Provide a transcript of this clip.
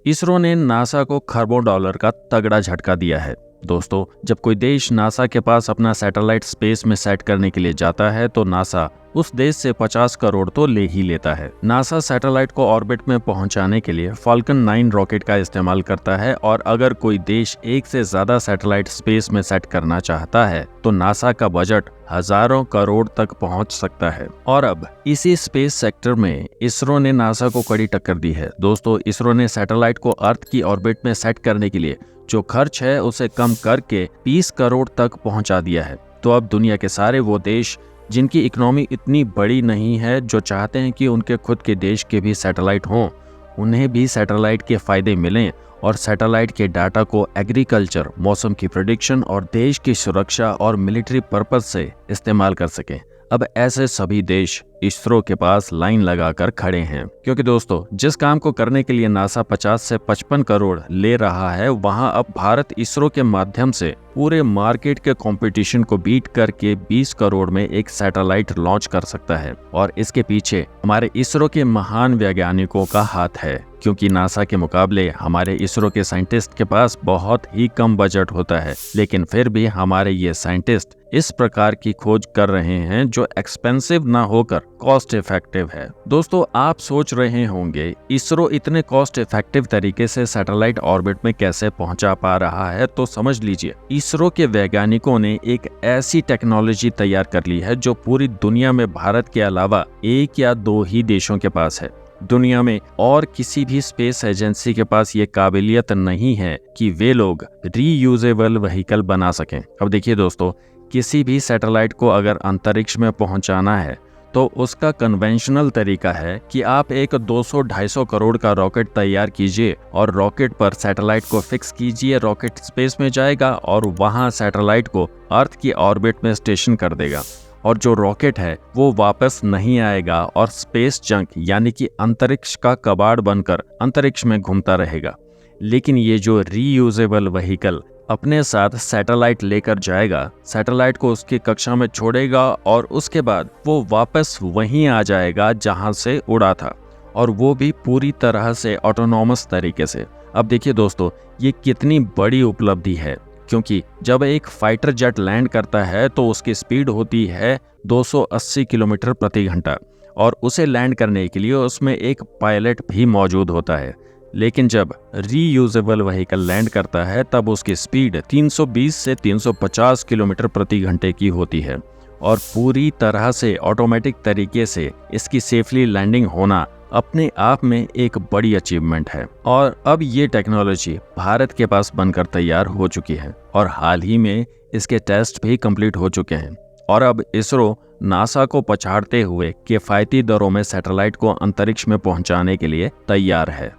इसरो ने नासा को खरबों डॉलर का तगड़ा झटका दिया है। दोस्तों, जब कोई देश नासा के पास अपना सैटेलाइट स्पेस में सेट करने के लिए जाता है तो नासा उस देश से 50 करोड़ तो ले ही लेता है। नासा सैटेलाइट को ऑर्बिट में पहुंचाने के लिए फाल्कन 9 रॉकेट का इस्तेमाल करता है और अगर कोई देश एक से ज्यादा सैटेलाइट स्पेस में सेट करना चाहता है तो नासा का बजट हजारों करोड़ तक पहुंच सकता है। और अब इसी स्पेस सेक्टर में इसरो ने नासा को कड़ी टक्कर दी है। दोस्तों, इसरो ने सैटेलाइट को अर्थ की ऑर्बिट में सेट करने के लिए जो खर्च है उसे कम करके 20 करोड़ तक पहुंचा दिया है। तो अब दुनिया के सारे वो देश जिनकी इकोनॉमी इतनी बड़ी नहीं है, जो चाहते हैं कि उनके खुद के देश के भी सैटेलाइट हों, उन्हें भी सैटेलाइट के फायदे मिलें और सैटेलाइट के डाटा को एग्रीकल्चर, मौसम की प्रेडिक्शन और देश की सुरक्षा और मिलिट्री पर्पस से इस्तेमाल कर सकें। अब ऐसे सभी देश इसरो के पास लाइन लगाकर खड़े हैं, क्योंकि दोस्तों, जिस काम को करने के लिए नासा 50 से 55 करोड़ ले रहा है, वहां अब भारत इसरो के माध्यम से पूरे मार्केट के कंपटीशन को बीट करके 20 करोड़ में एक सैटेलाइट लॉन्च कर सकता है। और इसके पीछे हमारे इसरो के महान वैज्ञानिकों का हाथ है, क्योंकि नासा के मुकाबले हमारे इसरो के साइंटिस्ट के पास बहुत ही कम बजट होता है, लेकिन फिर भी हमारे ये साइंटिस्ट इस प्रकार की खोज कर रहे हैं जो एक्सपेंसिव ना होकर कॉस्ट इफेक्टिव है। दोस्तों, आप सोच रहे होंगे इसरो इतने कॉस्ट इफेक्टिव तरीके से सैटेलाइट ऑर्बिट में कैसे पहुंचा पा रहा है, तो समझ लीजिए, इसरो के वैज्ञानिकों ने एक ऐसी टेक्नोलॉजी तैयार कर ली है जो पूरी दुनिया में भारत के अलावा 1 या 2 ही देशों के पास है। दुनिया में और किसी भी स्पेस एजेंसी के पास ये काबिलियत नहीं है कि वे लोग रीयूजेबल व्हीकल बना सकें। अब देखिए दोस्तों, किसी भी सैटेलाइट को अगर अंतरिक्ष में पहुंचाना है तो उसका कन्वेंशनल तरीका है कि आप एक 200-250 करोड़ का रॉकेट तैयार कीजिए और रॉकेट पर सैटेलाइट को फिक्स कीजिए, रॉकेट स्पेस में जाएगा और वहां सैटेलाइट को अर्थ की ऑर्बिट में स्टेशन कर देगा और जो रॉकेट है वो वापस नहीं आएगा और स्पेस जंक यानी कि अंतरिक्ष का कबाड़ बनकर अंतरिक्ष में घूमता रहेगा। लेकिन ये जो रीयूजेबल व्हीकल अपने साथ सैटेलाइट लेकर जाएगा, सैटेलाइट को उसकी कक्षा में छोड़ेगा और उसके बाद वो वापस वहीं आ जाएगा जहां से उड़ा था, और वो भी पूरी तरह से ऑटोनॉमस तरीके से। अब देखिए दोस्तों, ये कितनी बड़ी उपलब्धि है, क्योंकि जब एक फाइटर जेट लैंड करता है तो उसकी स्पीड होती है 280 किलोमीटर प्रति घंटा और उसे लैंड करने के लिए उसमें एक पायलट भी मौजूद होता है। लेकिन जब रीयूजेबल व्हीकल लैंड करता है तब उसकी स्पीड 320 से 350 किलोमीटर प्रति घंटे की होती है और पूरी तरह से ऑटोमेटिक तरीके से इसकी सेफली लैंडिंग होना अपने आप में एक बड़ी अचीवमेंट है। और अब ये टेक्नोलॉजी भारत के पास बनकर तैयार हो चुकी है और हाल ही में इसके टेस्ट भी कंप्लीट हो चुके हैं। और अब इसरो नासा को पछाड़ते हुए किफायती दरों में सैटेलाइट को अंतरिक्ष में पहुंचाने के लिए तैयार है।